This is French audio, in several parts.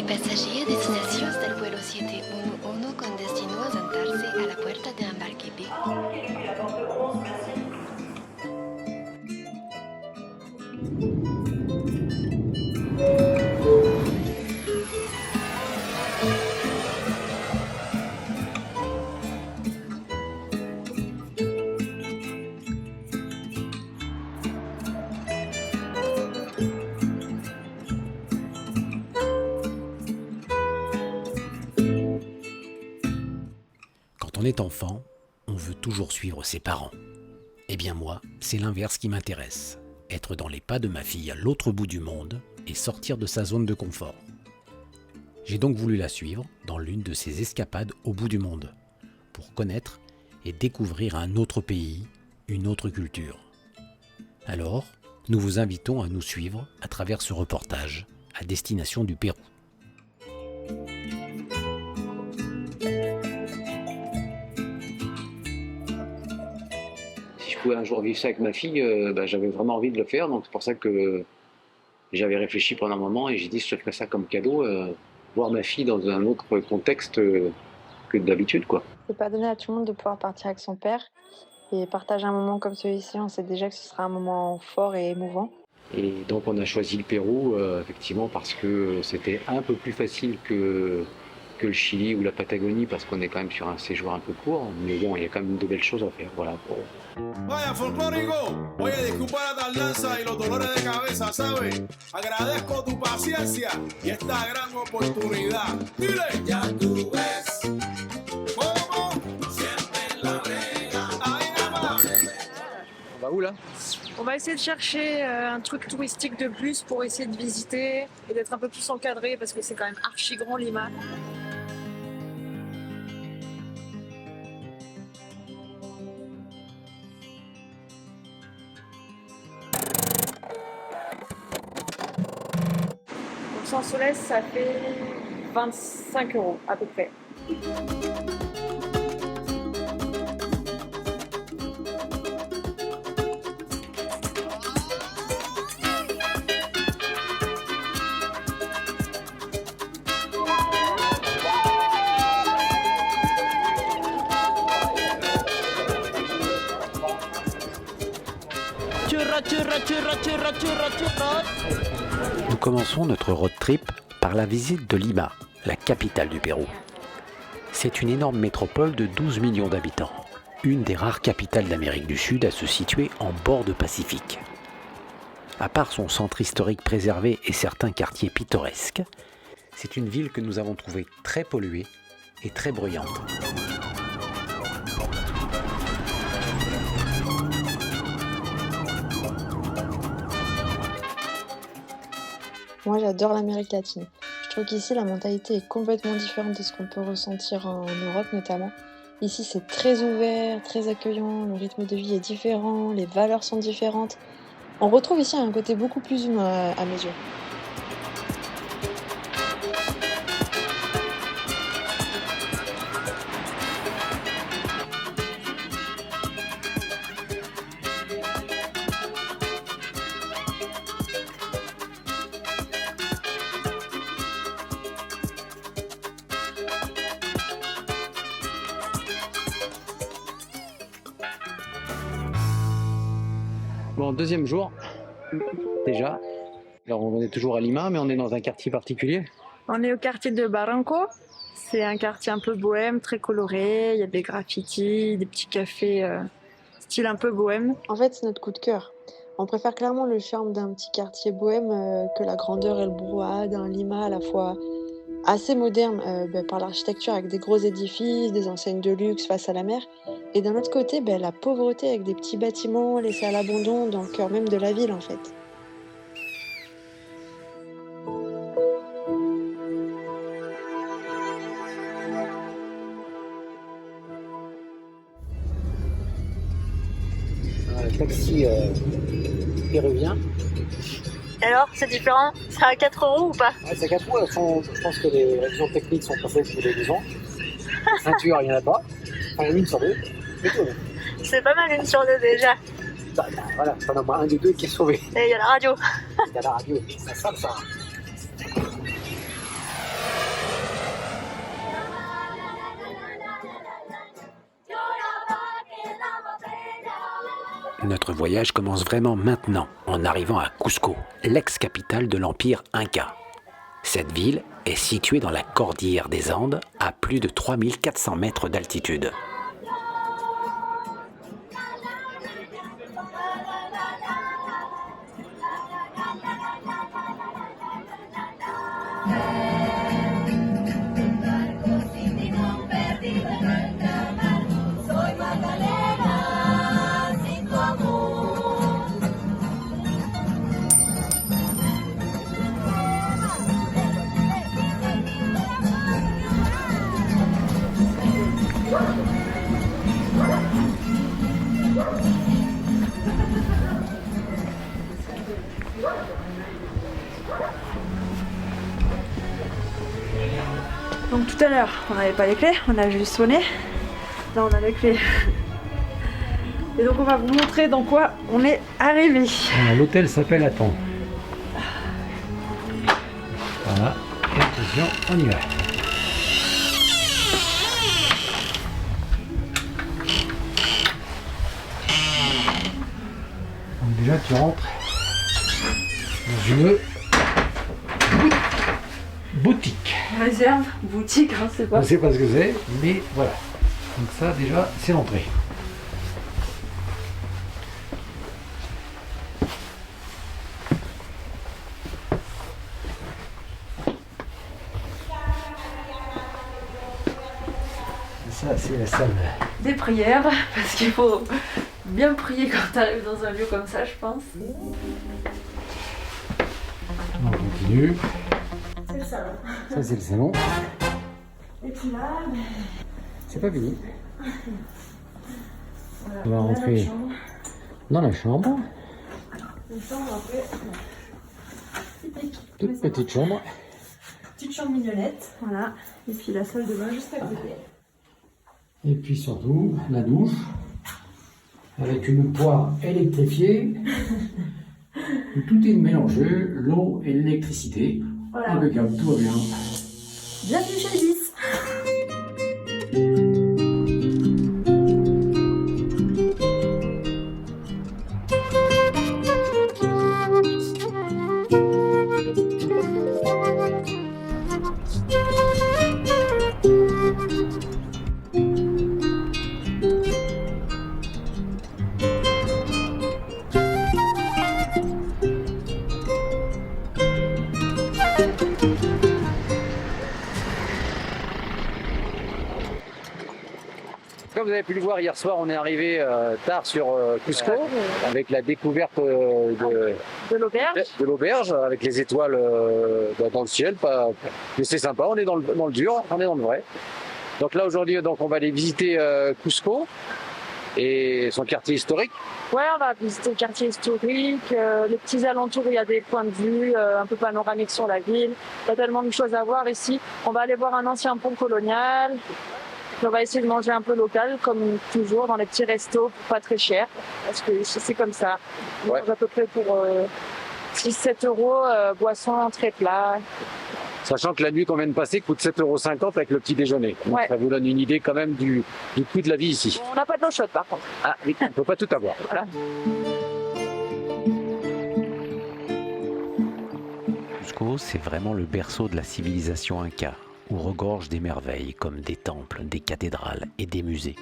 Passagers a destinación del vuelo 711 con destino a sentarse a la puerta de embarque B. Quand on est enfant, on veut toujours suivre ses parents. Eh bien moi, c'est l'inverse qui m'intéresse. Être dans les pas de ma fille à l'autre bout du monde et sortir de sa zone de confort. J'ai donc voulu la suivre dans l'une de ses escapades au bout du monde, pour connaître et découvrir un autre pays, une autre culture. Alors, nous vous invitons à nous suivre à travers ce reportage à destination du Pérou. Si je pouvais un jour vivre ça avec ma fille, j'avais vraiment envie de le faire, donc c'est pour ça que j'avais réfléchi pendant un moment et j'ai dit je ferais ça comme cadeau, voir ma fille dans un autre contexte que d'habitude, quoi. C'est pas donné à tout le monde de pouvoir partir avec son père et partager un moment comme celui-ci, on sait déjà que ce sera un moment fort et émouvant. Et donc on a choisi le Pérou, effectivement, parce que c'était un peu plus facile que le Chili ou la Patagonie, parce qu'on est quand même sur un séjour un peu court, mais bon, il y a quand même de belles choses à faire, voilà. Vaya folclórico, oye, disculpa la tardanza y los dolores de cabeza, ¿sabes? Agradezco tu paciencia y esta gran oportunidad. Dile, ya tú ves, como siempre la brega. Ahí nada más. On va où là? On va essayer de chercher un truc touristique de plus pour essayer de visiter et d'être un peu plus encadré parce que c'est quand même archi grand Lima. Donc sans soleil, ça fait 25 € à peu près. Nous commençons notre road trip par la visite de Lima, la capitale du Pérou. C'est une énorme métropole de 12 millions d'habitants, une des rares capitales d'Amérique du Sud à se situer en bord de Pacifique. À part son centre historique préservé et certains quartiers pittoresques, c'est une ville que nous avons trouvée très polluée et très bruyante. Moi, j'adore l'Amérique latine. Je trouve qu'ici, la mentalité est complètement différente de ce qu'on peut ressentir en Europe notamment. Ici, c'est très ouvert, très accueillant, le rythme de vie est différent, les valeurs sont différentes. On retrouve ici un côté beaucoup plus humain à mes yeux. Bon, deuxième jour, déjà. Alors on est toujours à Lima, mais on est dans un quartier particulier. On est au quartier de Barranco. C'est un quartier un peu bohème, très coloré. Il y a des graffitis, des petits cafés style un peu bohème. En fait, c'est notre coup de cœur. On préfère clairement le charme d'un petit quartier bohème que la grandeur et le brouhaha d'un Lima à la fois assez moderne par l'architecture avec des gros édifices, des enseignes de luxe face à la mer. Et d'un autre côté, la pauvreté avec des petits bâtiments laissés à l'abandon dans le cœur même de la ville en fait. Taxi péruvien. Alors, c'est différent? C'est à 4 € ou pas? Ouais, c'est 4 euros. Je pense que les révisions techniques sont passées tous les 2 ans. Ceinture, il n'y en a pas. Enfin, une sur deux. C'est pas mal, une sur deux déjà. Voilà, t'en as moins un des deux qui est sauvé. Et il y a la radio. Il y a la radio, ça sonne ça. Notre voyage commence vraiment maintenant, en arrivant à Cusco, l'ex-capitale de l'Empire Inca. Cette ville est située dans la cordillère des Andes, à plus de 3400 mètres d'altitude. Donc tout à l'heure, on n'avait pas les clés, on a juste sonné. Là, on a les clés. Et donc on va vous montrer dans quoi on est arrivé. L'hôtel s'appelle Aton. Voilà, et attention, on y va. Donc déjà tu rentres dans une boutique. Réserve, boutique, hein, c'est On pas. ne sait pas ce que c'est, mais voilà. Donc ça déjà, c'est l'entrée. Ça, c'est la salle. Des prières, parce qu'il faut bien prier quand tu arrives dans un lieu comme ça, je pense. On continue. C'est le salon. Ça, c'est le salon. Et puis là, C'est pas fini. voilà, On va a rentrer. notre chambre. Dans la chambre. Une chambre après. Toute petite chambre. Petite chambre mignonnette, voilà. Et puis la salle de bain juste à côté. Et puis surtout, la douche. Avec une poire électrifiée. Où tout est mélangé, l'eau et l'électricité. Voilà. Impeccable, tout va bien. Bienvenue chez Ibis. Comme vous avez pu le voir hier soir, on est arrivé tard sur Cusco avec la découverte De l'auberge. de l'auberge avec les étoiles dans le ciel. Mais c'est sympa, on est dans le dur, on est dans le vrai. Donc là aujourd'hui, donc on va aller visiter Cusco et son quartier historique. Ouais, on va visiter le quartier historique, les petits alentours où il y a des points de vue un peu panoramiques sur la ville. Il y a tellement de choses à voir ici. On va aller voir un ancien pont colonial. Puis on va essayer de manger un peu local, comme toujours, dans les petits restos, pas très cher, parce que ici c'est comme ça. On mange à peu près pour 6-7 euros, boisson, entrée, plat. Sachant que la nuit qu'on vient de passer coûte 7,50 € avec le petit déjeuner. Donc Ouais. ça vous donne une idée quand même du coût de la vie ici. On n'a pas de l'eau chaude par contre. Ah oui, on ne peut pas tout avoir. Voilà. Cusco, c'est vraiment le berceau de la civilisation inca, où regorge des merveilles comme des temples, des cathédrales et des musées.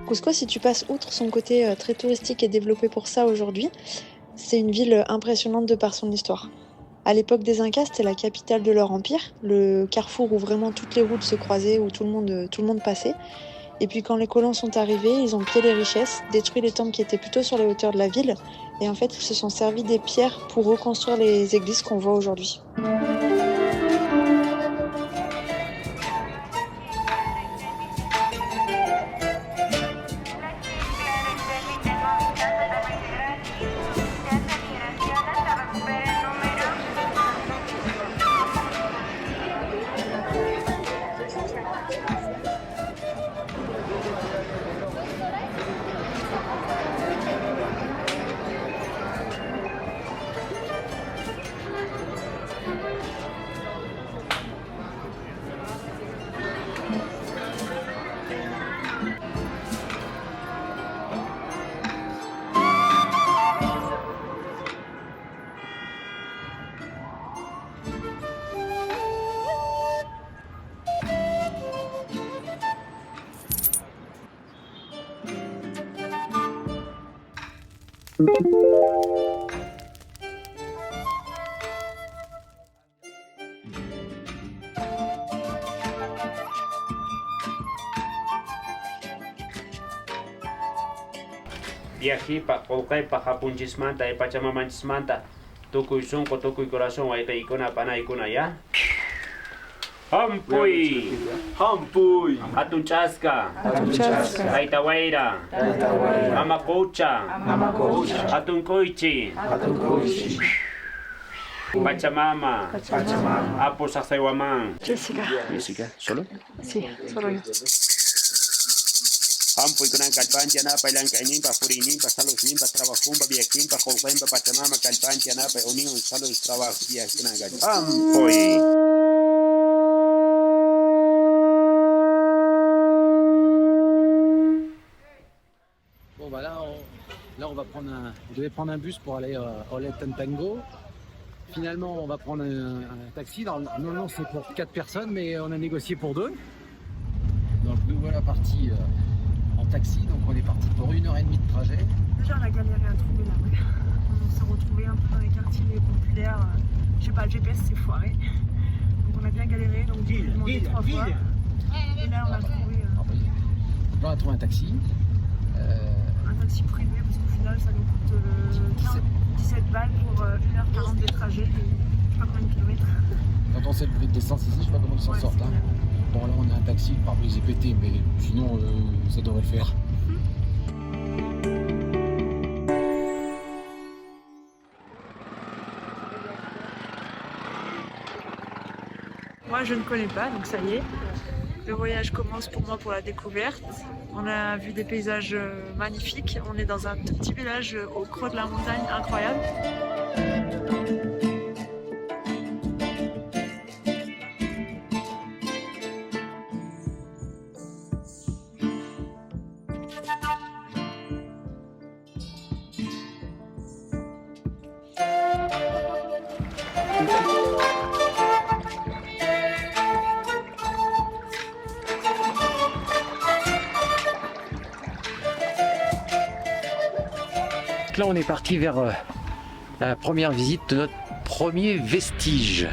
Cusco, si tu passes outre son côté très touristique et développé pour ça aujourd'hui, c'est une ville impressionnante de par son histoire. À l'époque des Incas, c'était la capitale de leur empire, le carrefour où vraiment toutes les routes se croisaient, où tout le monde passait. Et puis quand les colons sont arrivés, ils ont pillé les richesses, détruit les temples qui étaient plutôt sur les hauteurs de la ville, et en fait ils se sont servis des pierres pour reconstruire les églises qu'on voit aujourd'hui. Viajipa, Polkaipa, Hapunchismanta, Pachamanchismanta, Tukuy Sunko, Tukuy Corazón, Aikaikuna, Panaikuna, ya. Hampuy, Hampuy, Atunchaska, Aitawaira, Amacocha, Atuncoichi, Pachamama, Apo Sacsayhuamán. Jessica. ¿Solo? Sí, solo yo. Hampuy kunan kalpancha napa ilankañimpa purinimpa salos nimpa trabajumpa viajimpa jolpempa pachamama kalpancha napa unión salos trabajo viajunan Hampuy. Bon bah là on va prendre je devais prendre un bus pour aller à Olet Tantango. Finalement on va prendre un taxi. Normalement c'est pour 4 personnes mais on a négocié pour 2. Donc nous voilà partis en taxi, donc on est parti pour 1h30 de trajet. Déjà, on a galéré à trouver la rue. On s'est retrouvé un peu dans les quartiers populaires. Je sais pas, le GPS s'est foiré. Donc on a bien galéré, donc j'ai demandé 3 fois. Et là, on a trouvé Donc là on a trouvé un taxi. un taxi privé parce qu'au final, ça nous coûte 17 balles pour 1h40 de trajet. Et je sais pas combien de kilomètres. Quand on sait le prix de l'essence ici, je sais pas comment ils s'en sortent. Hein. Bon là on a un taxi, le pare-brise est pété, mais sinon ça devrait le faire. Moi, je ne connais pas, donc ça y est. Le voyage commence pour moi pour la découverte. On a vu des paysages magnifiques. On est dans un tout petit village au creux de la montagne, incroyable. Là on est parti vers la première visite de notre premier vestige.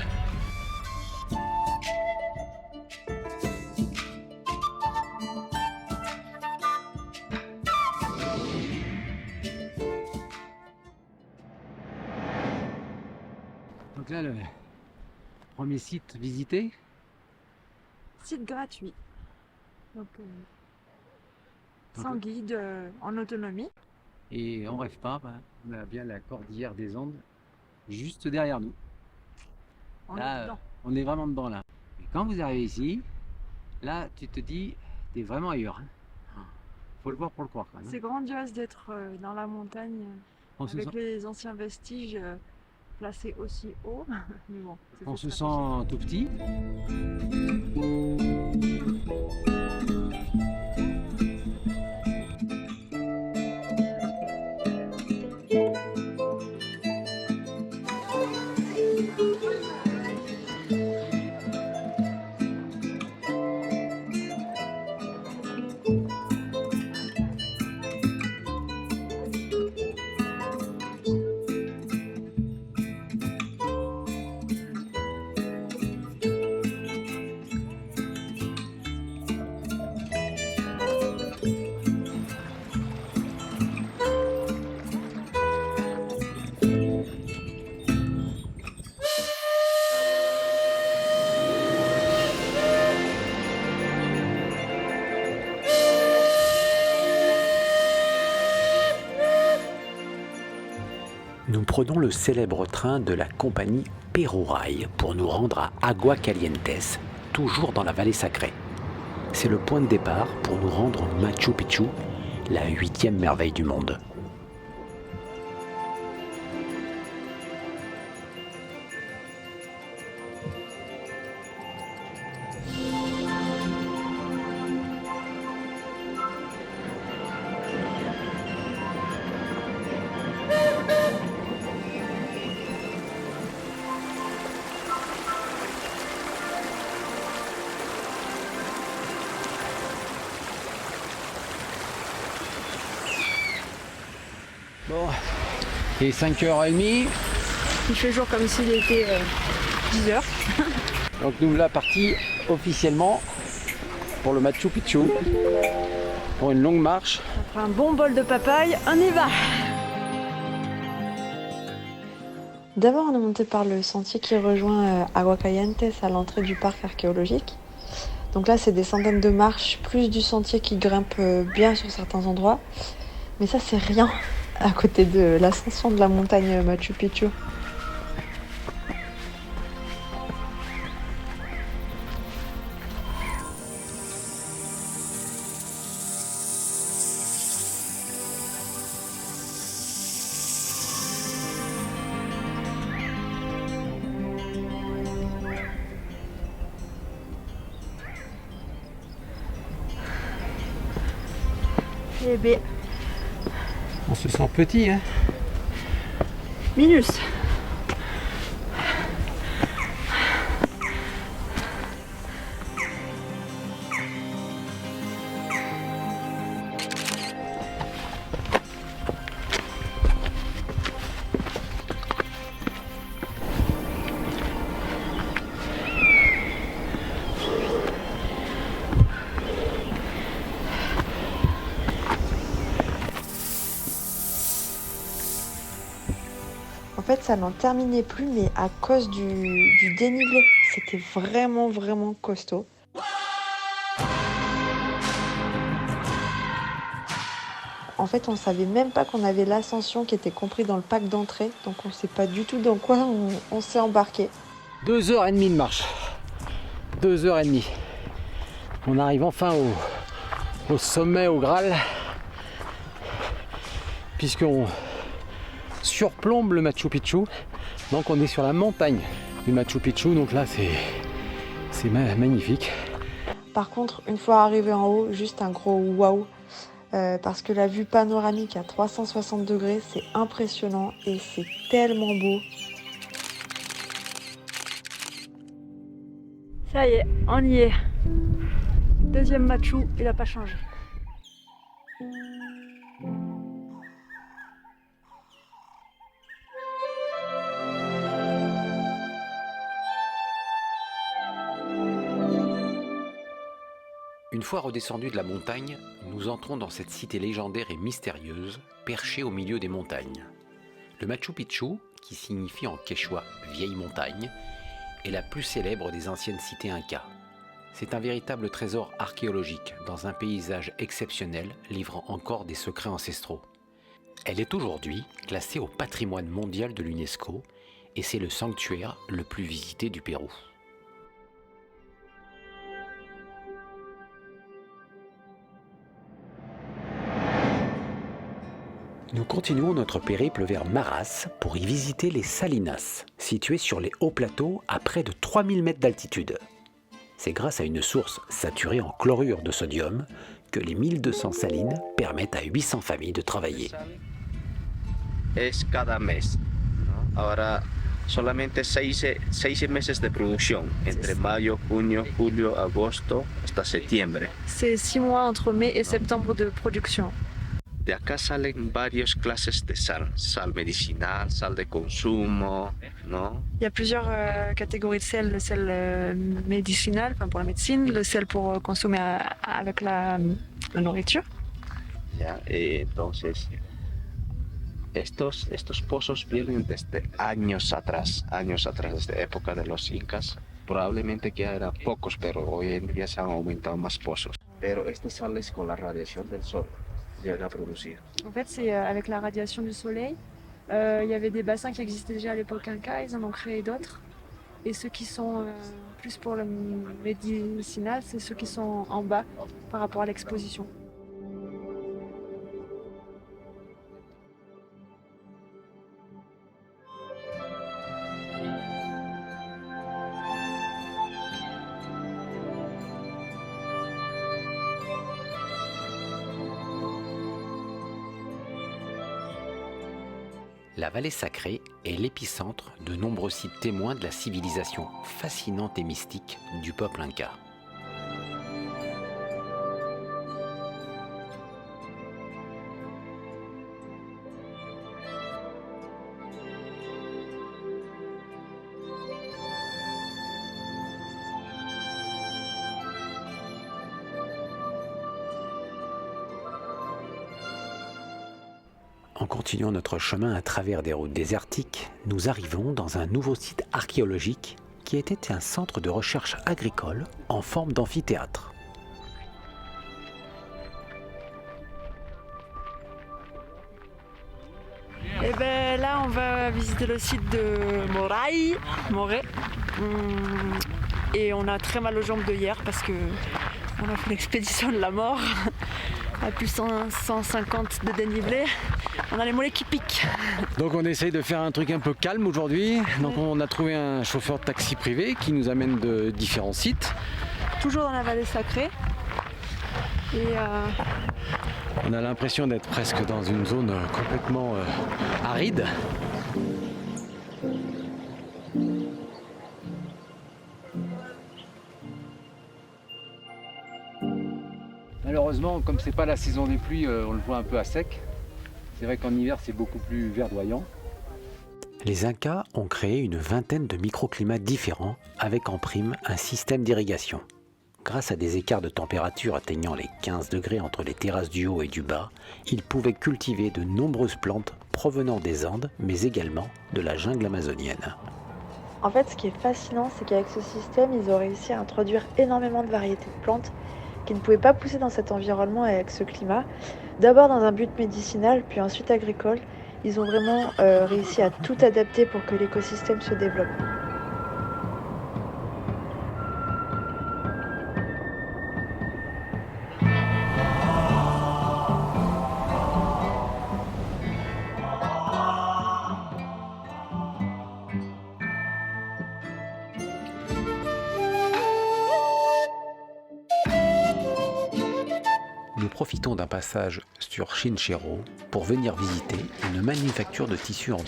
Donc là le premier site visité. Site gratuit. Donc, sans guide, en autonomie. Et on rêve pas, on a bien la cordillère des Andes juste derrière nous. On Là, est dedans. on est vraiment dedans là. Et quand vous arrivez ici, là tu te dis, t'es vraiment ailleurs. Hein. Faut le voir pour le croire quand même. C'est grandiose d'être dans la montagne On se avec sent, les anciens vestiges placés aussi haut. Mais bon, c'est on fait se stratégique. sent tout petit. Nous prenons le célèbre train de la compagnie Perurail pour nous rendre à Aguascalientes, toujours dans la vallée sacrée. C'est le point de départ pour nous rendre au Machu Picchu, la 8e merveille du monde. Bon, et 5h30. Il fait jour comme s'il était 10h. Donc nous voilà partis officiellement pour le Machu Picchu. Pour une longue marche. Après un bon bol de papaye, on y va. D'abord, on est monté par le sentier qui rejoint Aguascalientes à l'entrée du parc archéologique. Donc là, c'est des centaines de marches, plus du sentier qui grimpe bien sur certains endroits. Mais ça, c'est rien à côté de l'ascension de la montagne Machu Picchu. Eh bien, On se sent petit, hein. minus. En fait, ça n'en terminait plus, mais à cause du dénivelé. C'était vraiment, vraiment costaud. En fait, on savait même pas qu'on avait l'ascension qui était compris dans le pack d'entrée, donc on sait pas du tout dans quoi on s'est embarqué. 2h30 de marche. 2h30. On arrive enfin au sommet, au Graal. Puisqu'on surplombe le Machu Picchu. Donc on est sur la montagne du Machu Picchu. Donc là, c'est magnifique. Par contre, une fois arrivé en haut, juste un gros waouh. Parce que la vue panoramique à 360 degrés, c'est impressionnant et c'est tellement beau. Ça y est, on y est. Deuxième Machu, il n'a pas changé. Une fois redescendus de la montagne, nous entrons dans cette cité légendaire et mystérieuse, perchée au milieu des montagnes. Le Machu Picchu, qui signifie en quechua « vieille montagne », est la plus célèbre des anciennes cités incas. C'est un véritable trésor archéologique dans un paysage exceptionnel livrant encore des secrets ancestraux. Elle est aujourd'hui classée au patrimoine mondial de l'UNESCO et c'est le sanctuaire le plus visité du Pérou. Nous continuons notre périple vers Maras pour y visiter les Salinas, situées sur les hauts plateaux à près de 3000 mètres d'altitude. C'est grâce à une source saturée en chlorure de sodium que les 1200 salines permettent à 800 familles de travailler. Es cada mes, ¿no? Ahora solamente 6 meses de producción, entre mayo, junio, julio, agosto hasta septiembre. C'est 6 mois entre mai et septembre de production. De acá salen varias clases de sal, sal medicinal, sal de consumo, ¿no? Il y a plusieurs catégories de sel. Le sel médicinal, enfin pour la médecine, le sel pour consommer avec la nourriture. ¿Ya? Entonces, estos pozos vienen desde años atrás, desde época de los incas. Probablemente que eran pocos, pero hoy en día se han aumentado más pozos. Pero estas sales con la radiación del sol llegan a producir. En fait, c'est avec la radiation du soleil. Il y avait des bassins qui existaient déjà à l'époque Inca, ils en ont créé d'autres. Et ceux qui sont plus pour le médicinal, c'est ceux qui sont en bas par rapport à l'exposition. La vallée sacrée est l'épicentre de nombreux sites témoins de la civilisation fascinante et mystique du peuple inca. En continuant notre chemin à travers des routes désertiques, nous arrivons dans un nouveau site archéologique qui était un centre de recherche agricole en forme d'amphithéâtre. Et ben là, on va visiter le site de Moray. Et on a très mal aux jambes de hier parce que on a fait l'expédition de la mort à plus 150 de dénivelé. On a les mollets qui piquent. Donc on essaye de faire un truc un peu calme aujourd'hui. Donc on a trouvé un chauffeur de taxi privé qui nous amène de différents sites. Toujours dans la vallée sacrée. Et on a l'impression d'être presque dans une zone complètement aride. Malheureusement, comme c'est pas la saison des pluies, on le voit un peu à sec. C'est vrai qu'en hiver, c'est beaucoup plus verdoyant. Les Incas ont créé une vingtaine de microclimats différents, avec en prime un système d'irrigation. Grâce à des écarts de température atteignant les 15 degrés entre les terrasses du haut et du bas, ils pouvaient cultiver de nombreuses plantes provenant des Andes, mais également de la jungle amazonienne. En fait, ce qui est fascinant, c'est qu'avec ce système, ils ont réussi à introduire énormément de variétés de plantes qui ne pouvaient pas pousser dans cet environnement et avec ce climat. D'abord dans un but médicinal, puis ensuite agricole. Ils ont vraiment réussi à tout adapter pour que l'écosystème se développe. Nous profitons d'un passage sur Chinchero pour venir visiter une manufacture de tissus andins.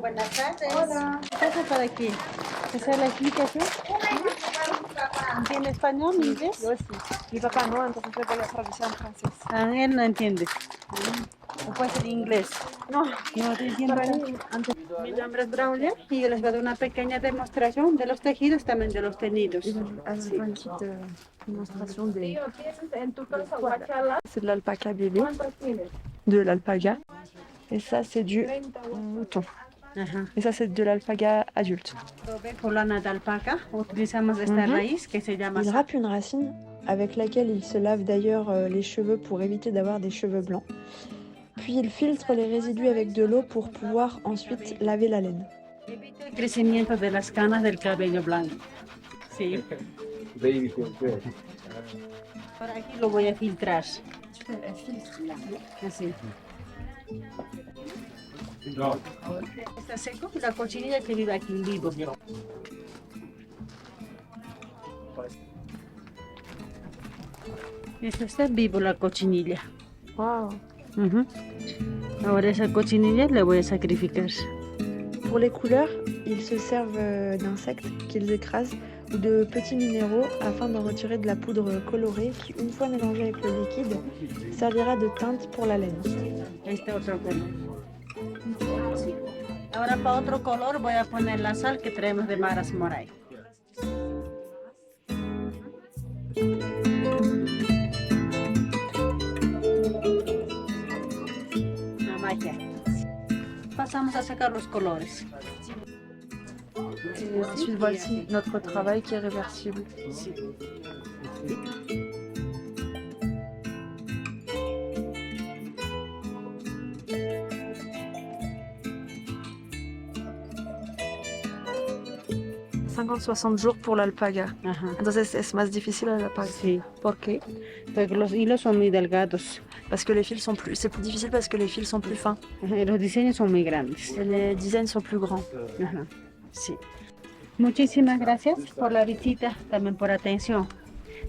Buenas tardes. Hola. ¿Qué haces para aquí? ¿Esa es la explicación? ¿Entiende español, inglés? yo sí. Mi papá no, entonces le voy a traducir en francés. Ah, él no entiende. ¿O puede ser inglés? No, No te entiendo. para mí, antes. Mi nombre es Braulia y yo les voy a dar una pequeña demostración de los tejidos, también de los tenidos. Avec une petite démonstration des toiles. C'est de l'alpaca bébé, de l'alpaga. Et ça, c'est du mouton. Ajá. Et ça, c'est de l'alpaga adulte. Por lana de alpaca utilizamos esta raíz que se llama Ils râpent une racine avec laquelle ils se lavent d'ailleurs les cheveux pour éviter d'avoir des cheveux blancs. Puis ils filtrent les résidus avec de l'eau pour pouvoir ensuite laver la laine. Evita el crecimiento de las canas del cabello blanco. Sí. Por aquí lo voy a filtrar. Así. Está seco, la cochinilla que vive aquí vivo. Esto está vivo la cochinilla. Wow. Ahora esa cochinilla la voy a sacrificar. Pour les couleurs, ils se servent d'insectes qu'ils écrasent ou de petits minéraux afin d'en retirer de la poudre colorée qui, une fois mélangée avec le liquide, servira de teinte pour la laine. Este otro color. Ahora para otro color voy a poner la sal que traemos de Maras Moray. La magia. Pasamos a sacar los colores. Et ensuite, voici notre travail qui est réversible. « 50-60 jours pour l'alpaga. Ajá. Entonces es más difícil el alpaga. Sí, ¿Por qué? porque los hilos son muy delgados. Parce que les fils sont plus... C'est plus difficile parce que les fils sont plus fins. Ajá, y los diseños son muy grandes. Et les designs sont plus grands. Ajá, sí. Muchísimas gracias por la visita, también por atención.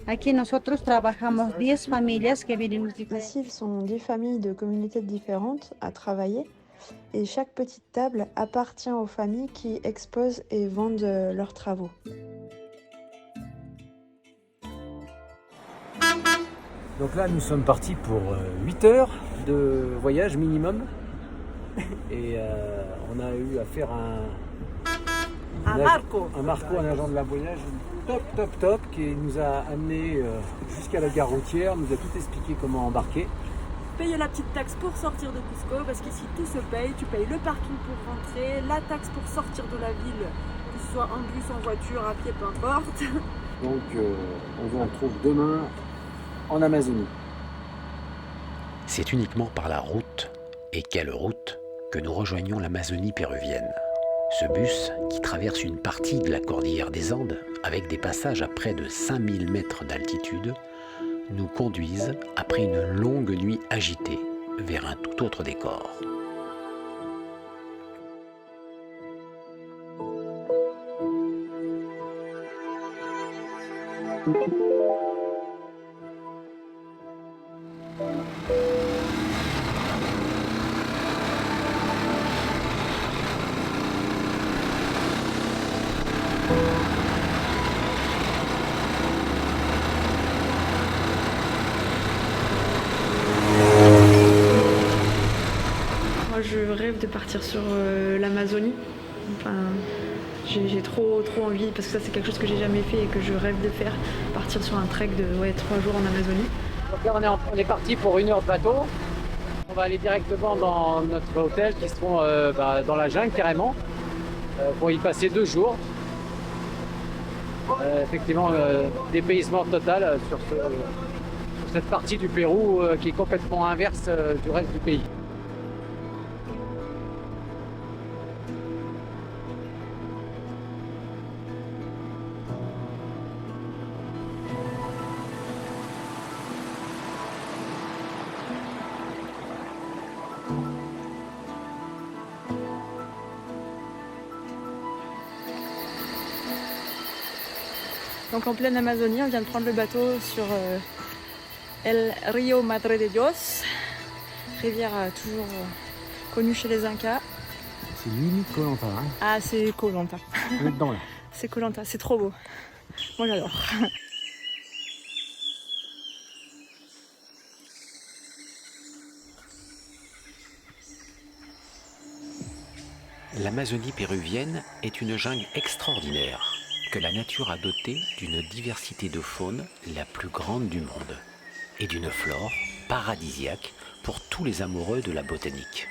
Aquí nosotros trabajamos 10 familias que vienen. Ici, ils sont 10 familles de communautés différentes à travailler et chaque petite table appartient aux familles qui exposent et vendent leurs travaux. Donc là, nous sommes partis pour 8 heures de voyage minimum. Et on a eu à faire Un Marco, un agent de la voyage top, qui nous a amené jusqu'à la gare routière, nous a tout expliqué comment embarquer. Payer la petite taxe pour sortir de Cusco, parce qu'ici tout se paye. Tu payes le parking pour rentrer, la taxe pour sortir de la ville, que ce soit en bus, en voiture, à pied, peu importe. Donc on vous retrouve demain en Amazonie. C'est uniquement par la route, et quelle route, que nous rejoignons l'Amazonie péruvienne. Ce bus, qui traverse une partie de la cordillère des Andes, avec des passages à près de 5000 mètres d'altitude, nous conduisent, après une longue nuit agitée, vers un tout autre décor. Moi, je rêve de partir sur l'Amazonie. Enfin, j'ai trop envie, parce que ça, c'est quelque chose que j'ai jamais fait et que je rêve de faire. Partir sur un trek de 3 jours en Amazonie. Donc là, on est parti pour 1 heure de bateau. On va aller directement dans notre hôtel qui se trouve dans la jungle carrément, pour y passer 2 jours. Effectivement, dépaysement total sur cette partie du Pérou qui est complètement inverse du reste du pays. Donc en pleine Amazonie, on vient de prendre le bateau sur El Río Madre de Dios, rivière toujours connue chez les Incas. C'est limite Koh Lanta. Hein. Ah, c'est Koh Lanta. On est dedans là. C'est Koh Lanta, c'est trop beau. Moi j'adore. L'Amazonie péruvienne est une jungle extraordinaire, que la nature a dotée d'une diversité de faune la plus grande du monde et d'une flore paradisiaque pour tous les amoureux de la botanique.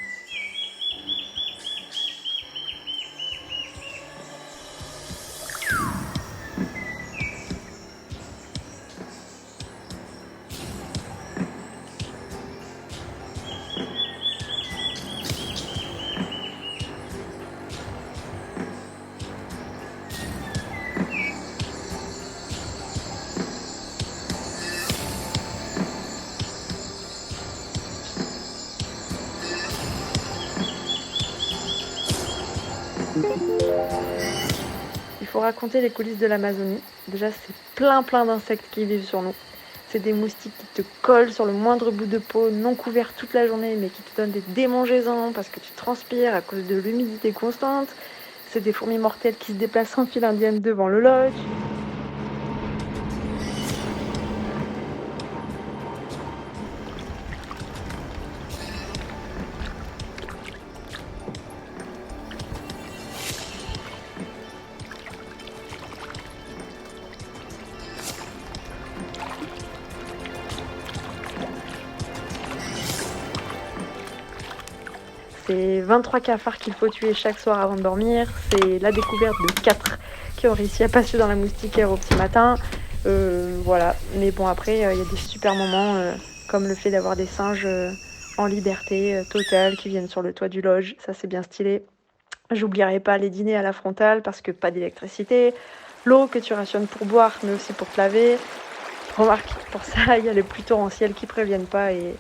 Il faut raconter les coulisses de l'Amazonie. Déjà, c'est plein d'insectes qui vivent sur nous. C'est des moustiques qui te collent sur le moindre bout de peau, non couvert toute la journée, mais qui te donnent des démangeaisons parce que tu transpires à cause de l'humidité constante. C'est des fourmis mortelles qui se déplacent en file indienne devant le lodge. C'est 23 cafards qu'il faut tuer chaque soir avant de dormir. C'est la découverte de 4 qui ont réussi à passer dans la moustiquaire au petit matin. Voilà. Mais bon, après, il y a des super moments, comme le fait d'avoir des singes en liberté totale qui viennent sur le toit du lodge. Ça, c'est bien stylé. J'oublierai pas les dîners à la frontale parce que pas d'électricité. L'eau que tu rationnes pour boire, mais aussi pour te laver. Remarque, pour ça, il y a les pluies torrentielles qui préviennent pas et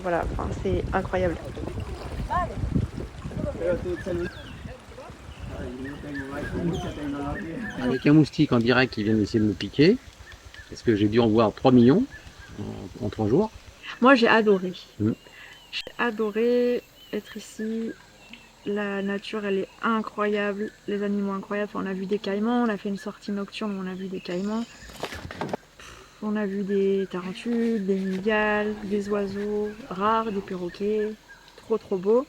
voilà, enfin, c'est incroyable. Avec un moustique en direct qui vient d'essayer de me piquer, parce que j'ai dû en voir 3 millions en 3 jours. Moi j'ai adoré. J'ai adoré être ici. La nature elle est incroyable, les animaux incroyables. On a vu des caïmans, on a fait une sortie nocturne où on a vu des caïmans. On a vu des tarentules, des mygales, des oiseaux rares, des perroquets. Trop beau.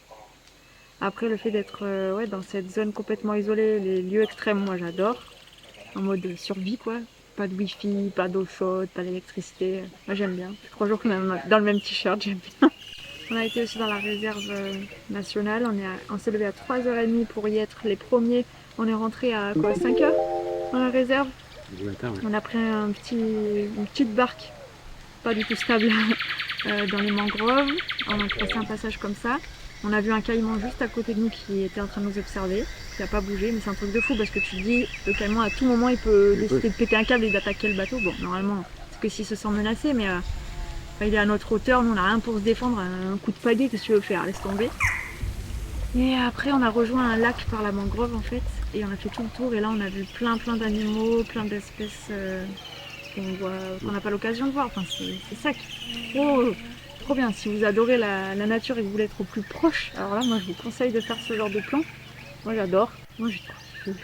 Après, le fait d'être ouais, dans cette zone complètement isolée, les lieux extrêmes, moi j'adore. En mode survie, quoi. Pas de wifi, pas d'eau chaude, pas d'électricité. Moi j'aime bien. 3 jours qu'on est dans le même t-shirt, j'aime bien. On a été aussi dans la réserve nationale. On s'est levé à 3h30 pour y être les premiers. On est rentré à quoi, 5h dans la réserve. Du matin, ouais. On a pris une petite barque, pas du tout stable, dans les mangroves. On a passé un passage comme ça. On a vu un caïman juste à côté de nous qui était en train de nous observer. Il n'a pas bougé, mais c'est un truc de fou parce que tu te dis, le caïman à tout moment il peut décider de péter un câble et d'attaquer le bateau. Bon, normalement, c'est que s'il se sent menacé, mais il est à notre hauteur, nous on n'a rien pour se défendre. Un coup de pagaie, qu'est-ce que tu veux faire? Laisse tomber. Et après, on a rejoint un lac par la mangrove en fait, et on a fait tout le tour. Et là, on a vu plein d'animaux, plein d'espèces qu'on n'a pas l'occasion de voir. Enfin, c'est ça qui est trop bien. Si vous adorez la nature et que vous voulez être au plus proche, alors là, moi, je vous conseille de faire ce genre de plan. Moi, j'adore. Moi, j'ai trop kiffé.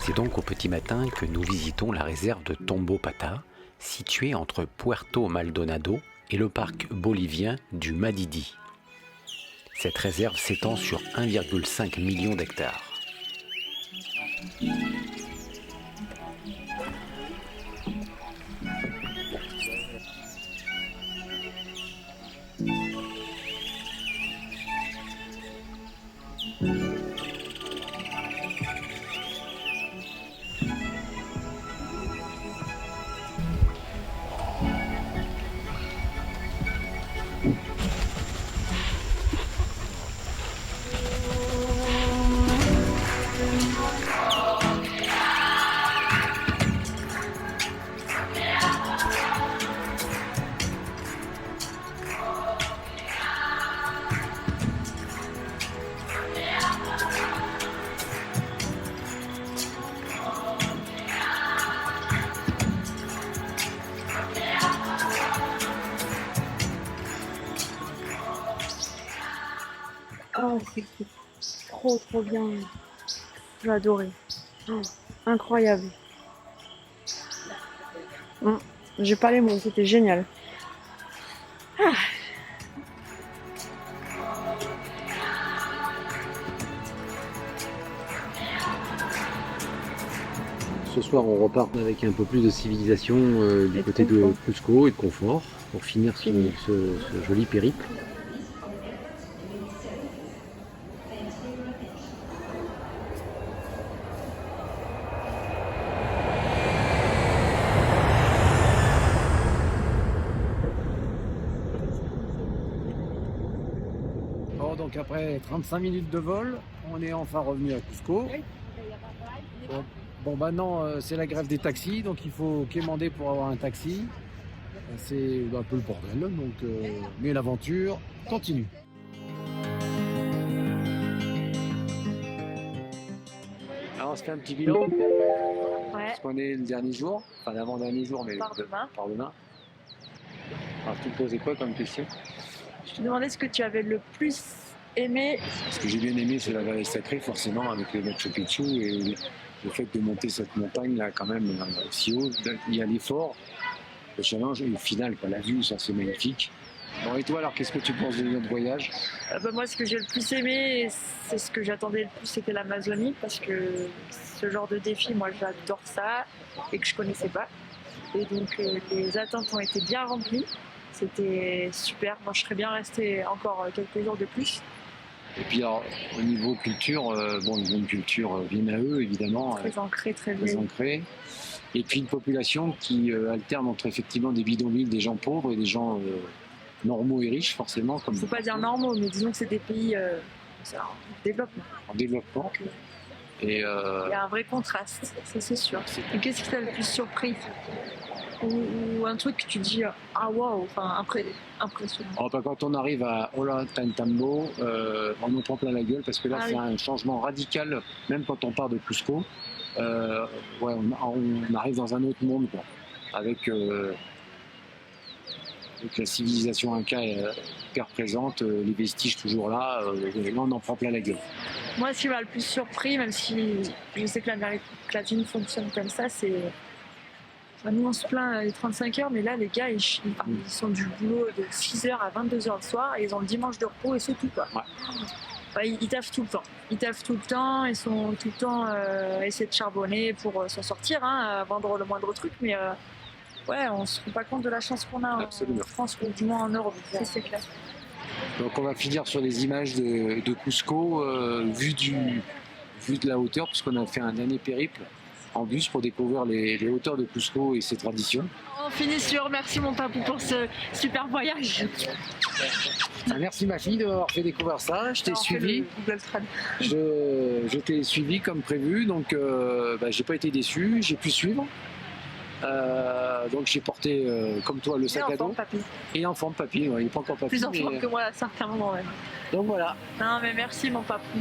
C'est donc au petit matin que nous visitons la réserve de Tombo Pata, située entre Puerto Maldonado et le parc bolivien du Madidi. Cette réserve s'étend sur 1,5 million d'hectares. Oh, c'est trop bien. J'ai adoré. Oh, incroyable. J'ai pas les mots, c'était génial. Ce soir, on repart avec un peu plus de civilisation du côté de Cusco et de confort pour finir ce joli périple. Bon, donc après 35 minutes de vol, on est enfin revenu à Cusco. Bon, maintenant c'est la grève des taxis, donc il faut quémander pour avoir un taxi. C'est un peu le bordel, donc, mais l'aventure continue. Alors on se fait un petit bilan, Ouais. parce qu'on est le dernier jour, enfin l'avant-dernier jour, mais Par demain. par demain. Alors tu me posais quoi comme question? Je te demandais ce que tu avais le plus aimé. Ce que j'ai bien aimé, c'est la vallée sacrée, forcément, avec le Machu Picchu et le fait de monter cette montagne là quand même si haut. Il y a l'effort, le challenge et le final, quoi. La vue, ça c'est magnifique. Bon, et toi alors, qu'est-ce que tu penses de notre voyage? Moi, ce que j'ai le plus aimé, c'est ce que j'attendais le plus, c'était l'Amazonie, parce que ce genre de défi, moi j'adore ça et que je connaissais pas. Et donc les attentes ont été bien remplies. C'était super. Moi, je serais bien restée encore quelques jours de plus. Et puis alors, au niveau culture, bon, ils ont une culture bien à eux, évidemment. Très ancrée, très Très vieille. ancrée. Et puis une population qui alterne entre effectivement des bidonvilles, des gens pauvres et des gens normaux et riches, forcément. Comme Faut pas dire normaux, mais disons que c'est des pays en développement. en développement. Et Il y a un vrai contraste, ça c'est sûr. Et qu'est-ce qui t'a le plus surpris ou un truc que tu dis ah waouh, enfin impressionnant. quand on arrive à Ollantaytambo, on nous prend plein la gueule parce que là c'est un changement radical, même quand on part de Cusco. On arrive dans un autre monde, quoi, avec la civilisation inca hyper présente, les vestiges toujours là, là on en prend plein la gueule. Moi, ce qui m'a le plus surpris, même si je sais que l'Amérique latine fonctionne comme ça, c'est Nous, on se plaint les 35 heures, mais là, les gars, ils sont du boulot de 6h à 22h le soir et ils ont le dimanche de repos et c'est tout, quoi. Ouais. Enfin, ils taffent tout le temps. Ils taffent tout le temps, ils sont tout le temps à essayer de charbonner pour s'en sortir, à vendre le moindre truc, mais ouais, on se rend pas compte de la chance qu'on a en France, ou du moins en Europe, c'est clair. Donc on va finir sur des images de Cusco vues de la hauteur, puisqu'on a fait un dernier périple en bus pour découvrir les hauteurs de Cusco et ses traditions. On finit sur merci mon papou pour ce super voyage. Merci ma fille d'avoir fait découvrir ça, je t'ai suivi. Je t'ai suivi comme prévu, donc j'ai pas été déçu, j'ai pu suivre. Donc j'ai porté comme toi le sac à dos. Et en forme papy, ouais, il n'est pas encore papy. Plus en forme que moi à certains moments, ouais. Donc voilà. Non mais merci mon papou.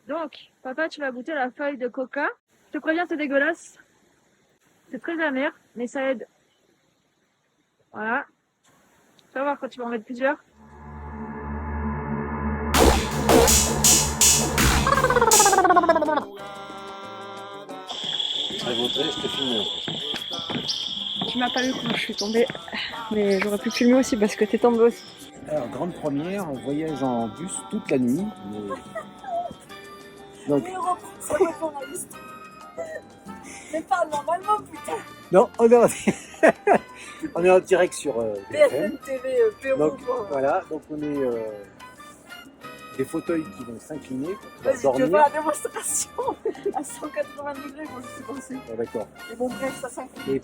Donc, papa, tu vas goûter la feuille de coca. Je te préviens, c'est dégueulasse. C'est très amer, mais ça aide. Voilà. Tu vas voir quand tu vas en mettre plusieurs. Je te filme. Tu m'as pas vu quand je suis tombée, mais j'aurais pu filmer aussi parce que t'es tombée aussi. Alors, grande première, on voyage en bus toute la nuit. Donc... C'est moi journaliste. C'est pas normalement, putain. Non, on est en direct sur BFM TV, Pérou. Donc voilà, donc on est des fauteuils qui vont s'incliner pour Vas-y, dormir. tu veux la démonstration à 180 degrés, moi je suis pensé. Ah, d'accord. Et bon, bref, ça s'incline.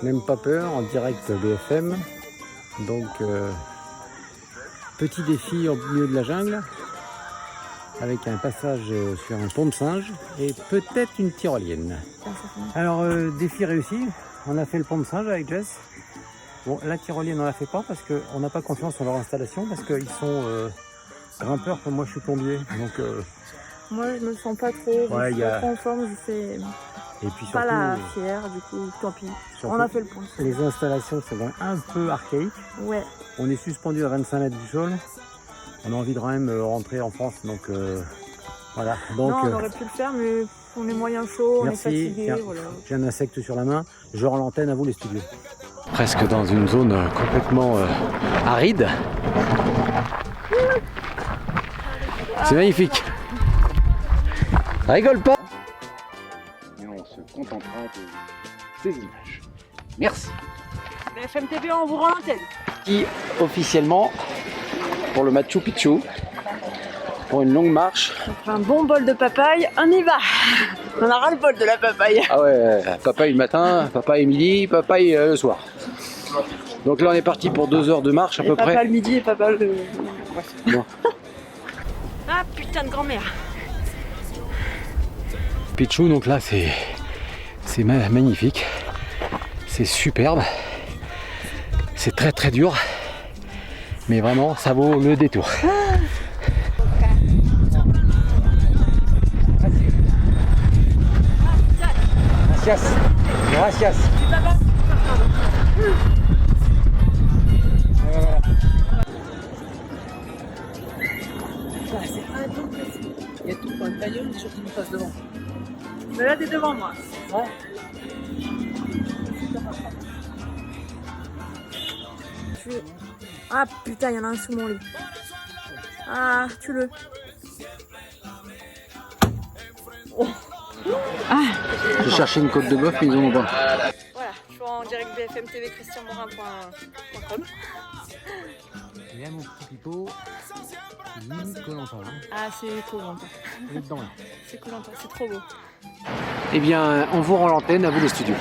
Même pas peur, en direct BFM. Donc, petit défi au milieu de la jungle, avec un passage sur un pont de singe et peut-être une tyrolienne. Alors, défi réussi, on a fait le pont de singe avec Jess. Bon, la tyrolienne on la fait pas parce qu'on n'a pas confiance en leur installation, parce qu'ils sont grimpeurs comme moi je suis plombier. Donc, moi je me sens pas trop, ouais, je suis pas trop en forme, je sais. Et puis surtout, pas la fière, du coup, tant pis. On a fait le pont. Les installations sont un peu archaïques. Ouais. On est suspendu à 25 mètres du sol. On a envie de quand même rentrer en France, donc voilà. Donc, non, on aurait pu le faire, mais on est moyen chaud, on est fatigué. Voilà. J'ai un insecte sur la main, je rends l'antenne à vous les studios. Presque dans une zone complètement aride. C'est magnifique. Rigole pas. Et on se contentera de ces images. Merci. BFM TV, on vous rend l'antenne. Qui officiellement pour le Machu Picchu, pour une longue marche. Un bon bol de papaye, on y va. On a ras le bol de la papaye. Ah ouais, papaye le matin, papaye midi, papaye le soir. Donc là on est parti pour 2 heures de marche à peu près. Papa le midi et papa le... Ouais. Bon. Ah putain de grand-mère. Picchu, donc là c'est magnifique, c'est superbe, c'est très très dur, mais vraiment ça vaut le détour. Gracias, gracias. Il y a tout pour une bagnole, mais surtout une face devant. Mais là t'es devant moi. Ouais. Ah putain, il y en a un sous mon lit. Ah, tue-le. Oh. Ah. J'ai cherché une côte de bœuf, mais ils en ont pas. Voilà, je suis en direct BFM TV christianmorin.com. Et là mon petit pipeau, Koh-Lanta. Ah, c'est Koh-Lanta. On est dedans là. C'est Koh-Lanta, c'est trop beau. Eh bien, on vous rend l'antenne, à vous les studios.